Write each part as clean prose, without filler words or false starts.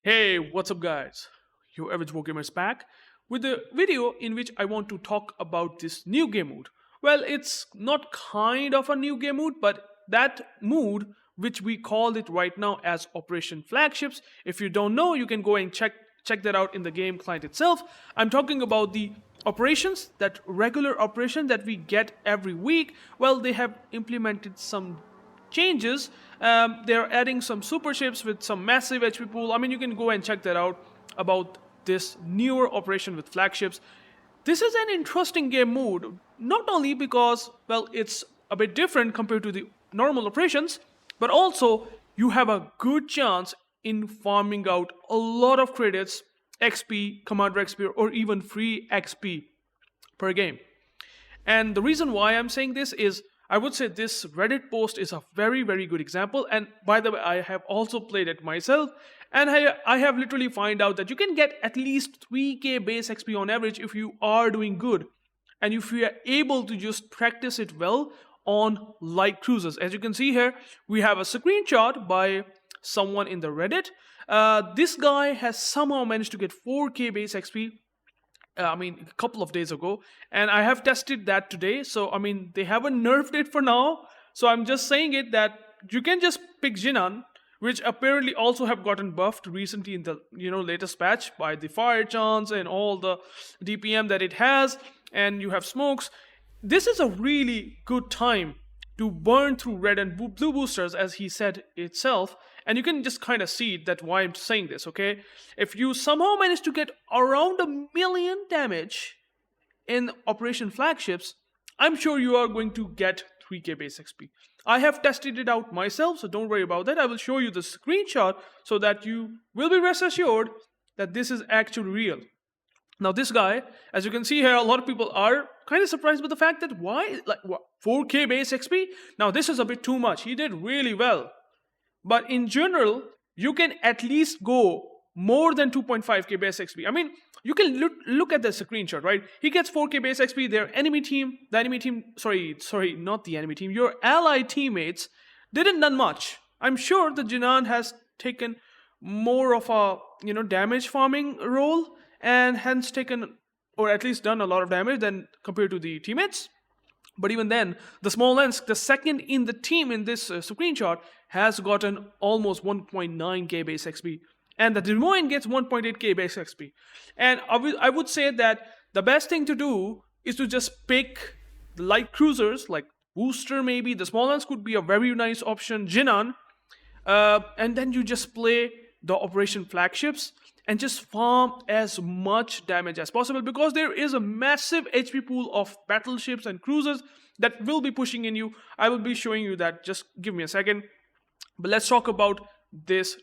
Hey, what's up, guys? UrAvgWarGamer is back with a video in which I want to talk about this new game mode. Well, it's not kind of a new game mode, but that mood, which we call it right now as Operation Flagships. If you don't know, you can go and check that out in the game client itself. I'm talking about the operations, that regular operation that we get every week. Well, they have implemented some changes. They're adding some super ships with some massive HP pool. I mean, you can go and check that out about this newer operation with flagships. This is an interesting game mode, not only because, well, it's a bit different compared to the normal operations, but also you have a good chance in farming out a lot of credits, XP, Commander XP, or even free XP per game. And the reason why I'm saying this is I would say this Reddit post is a very good example. And by the way, I have also played it myself. And I have literally found out that you can get at least 3k base XP on average if you are doing good. And if you are able to just practice it well on light cruisers. As you can see here, we have a screenshot by someone in the Reddit. This guy has somehow managed to get 4k base XP a couple of days ago, and I have tested that today. So, I mean, they haven't nerfed it for now. So, I'm just saying it that you can just pick Jinan, which apparently also have gotten buffed recently in the latest patch by the fire chance and all the DPM that it has, and you have smokes. This is a really good time to burn through red and blue boosters, as he said itself. And you can just kind of see that why I'm saying this, okay? If you somehow manage to get around 1,000,000 damage in Operation Flagships, I'm sure you are going to get 3k base XP. I have tested it out myself, so don't worry about that. I will show you the screenshot so that you will be rest assured that this is actually real. Now this guy, as you can see here, a lot of people are kind of surprised with the fact that why, like, what, 4k base XP? Now this is a bit too much. He did really well. But in general, you can at least go more than 2.5k base XP. I mean, you can look at the screenshot, right? He gets 4k base XP. Their enemy team, sorry, not the enemy team, your allied teammates didn't done much. I'm sure the Jinan has taken more of a, damage farming role and hence taken, or at least done a lot of damage than compared to the teammates. But even then, the Smolensk, the second in the team in this screenshot, has gotten almost 1.9k base XP. And the Des Moines gets 1.8k base XP. And I would say that the best thing to do is to just pick the light cruisers, like Booster maybe. The Smolensk could be a very nice option, Jinan. And then you just play the Operation Flagships and just farm as much damage as possible, because there is a massive HP pool of battleships and cruisers that will be pushing in you. I will be showing you that. Just give me a second. But let's talk about these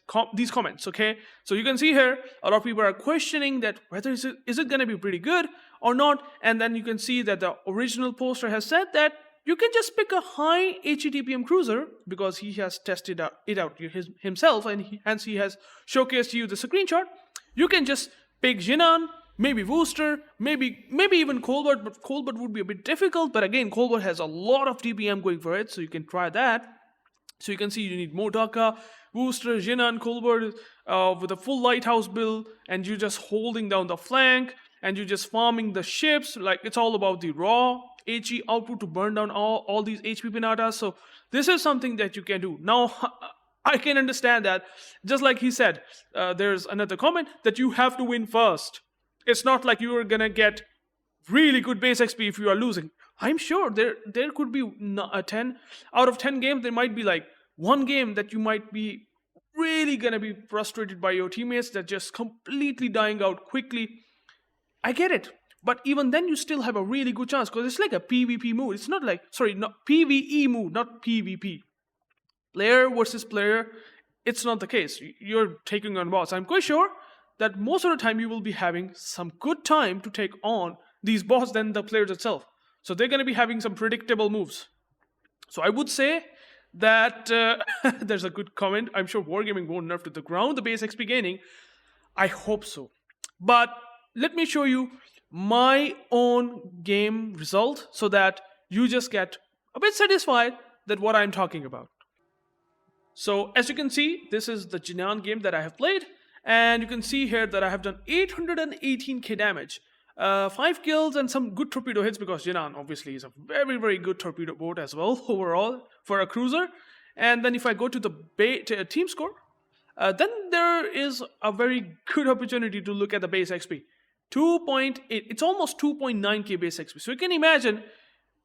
comments, okay? So you can see here, a lot of people are questioning that whether is it going to be pretty good or not. And then you can see that the original poster has said that you can just pick a high HETPM cruiser because he has tested it out himself, and hence he has showcased you the screenshot. You can just pick Jinan, maybe Wooster, maybe even Colbert, but Colbert would be a bit difficult. But again, Colbert has a lot of DPM going for it, so you can try that. So you can see you need Motaka, Wooster, Jinan, Colbert with a full lighthouse build, and you're just holding down the flank, and you're just farming the ships. Like, it's all about the raw HE output to burn down all these HP pinatas. So this is something that you can do. Now, I can understand that, just like he said, there's another comment that you have to win first. It's not like you are gonna get really good base XP if you are losing. I'm sure there could be a 10 out of 10 games. There might be like one game that you might be really gonna be frustrated by your teammates that just completely dying out quickly. I get it. But even then, you still have a really good chance, because it's like a PvP mode. It's not like, not PvE mode, not PvP. Player versus player, it's not the case. You're taking on boss. I'm quite sure that most of the time you will be having some good time to take on these boss than the players itself. So they're going to be having some predictable moves. So I would say that there's a good comment. I'm sure Wargaming won't nerf to the ground the base XP gaining. I hope so. But let me show you my own game result so that you just get a bit satisfied that what I'm talking about. So as you can see, this is the Jinan game that I have played, And you can see here that I have done 818k damage. 5 kills and some good torpedo hits because Jinan obviously is a very, very good torpedo boat as well overall for a cruiser. And then if I go to the team score, then there is a very good opportunity to look at the base XP. 2.8, it's almost 2.9k base XP. So you can imagine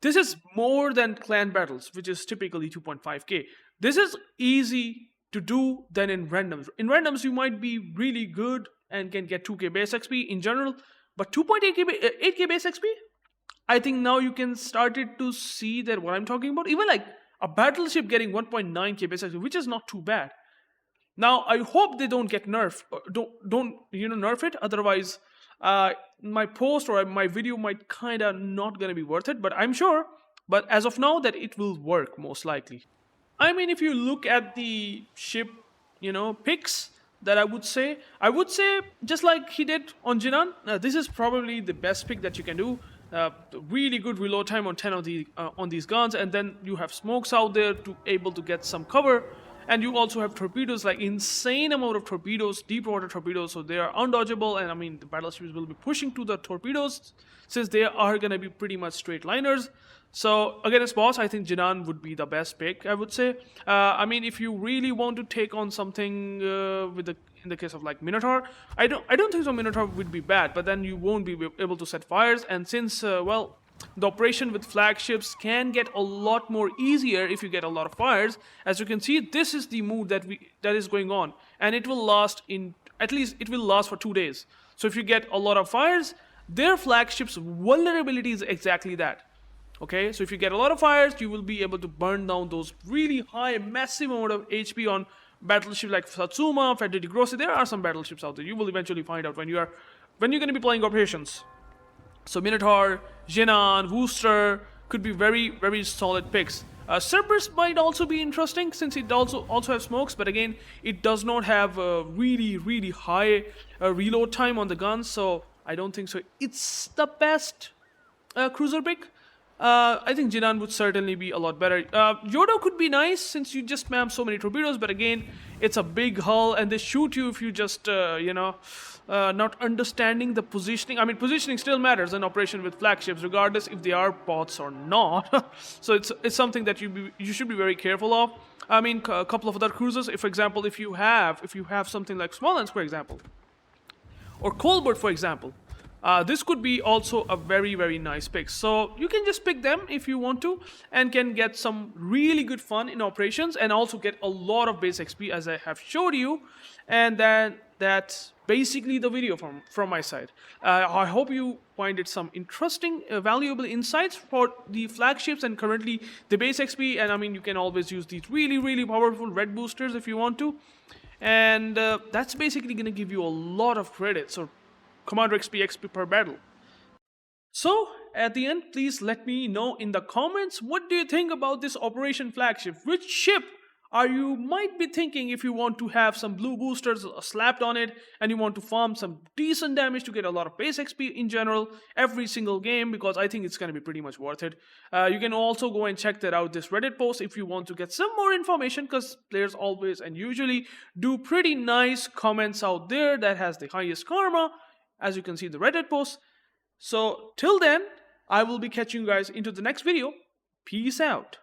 this is more than clan battles, which is typically 2.5k. This is easy to do than in randoms. In randoms, you might be really good and can get 2k base XP in general, but 8k base XP, I think now you can start it to see that what I'm talking about. Even like a battleship getting 1.9k base XP, which is not too bad. Now I hope they don't get nerfed. Don't nerf it. Otherwise, my post or my video might kind of not gonna be worth it. But I'm sure. But as of now, that it will work most likely. I mean, if you look at the ship, picks that I would say just like he did on Jinan, this is probably the best pick that you can do. Really good reload time on 10 of the on these guns, and then you have smokes out there to able to get some cover. And you also have torpedoes, like insane amount of torpedoes, deep water torpedoes, so they are undodgeable. And I mean, the battleships will be pushing to the torpedoes since they are going to be pretty much straight liners. So against boss, I think Jinan would be the best pick, I would say. I mean, if you really want to take on something in the case of like Minotaur, I don't think so Minotaur would be bad, but then you won't be able to set fires. And since the operation with flagships can get a lot more easier if you get a lot of fires. As you can see, this is the mood that is going on, and it will last for 2 days. So if you get a lot of fires, their flagship's vulnerability is exactly that. Okay, so if you get a lot of fires, you will be able to burn down those really high, massive amount of HP on battleships like Satsuma, Federico Grossi. There are some battleships out there. You will eventually find out when you're going to be playing operations. So Minotaur, Jinan, Wooster could be very, very solid picks. Cerberus might also be interesting since it also has smokes, but again, it does not have a really, really high reload time on the guns, so I don't think so. It's the best cruiser pick. I think Jinan would certainly be a lot better. Yodo could be nice since you just spam so many torpedoes, but again, it's a big hull and they shoot you if you just, not understanding the positioning. I mean, positioning still matters in operation with flagships, regardless if they are bots or not. So it's something that you should be very careful of. I mean, a couple of other cruisers, for example, if you have something like Smolensk, for example, or Colbert, for example, this could be also a very, very nice pick. So you can just pick them if you want to and can get some really good fun in operations and also get a lot of base XP as I have showed you. And then that's basically the video from my side. I hope you find it some interesting, valuable insights for the flagships and currently the base XP. And I mean, you can always use these really, really powerful red boosters if you want to. And that's basically going to give you a lot of credits or Commander XP per battle. So, at the end, please let me know in the comments, what do you think about this Operation Flagship? Which ship are you might be thinking if you want to have some blue boosters slapped on it and you want to farm some decent damage to get a lot of base XP in general every single game, because I think it's going to be pretty much worth it. You can also go and check that out, this Reddit post, if you want to get some more information, because players always and usually do pretty nice comments out there that has the highest karma, as you can see the Reddit post. So till then, I will be catching you guys into the next video. Peace out.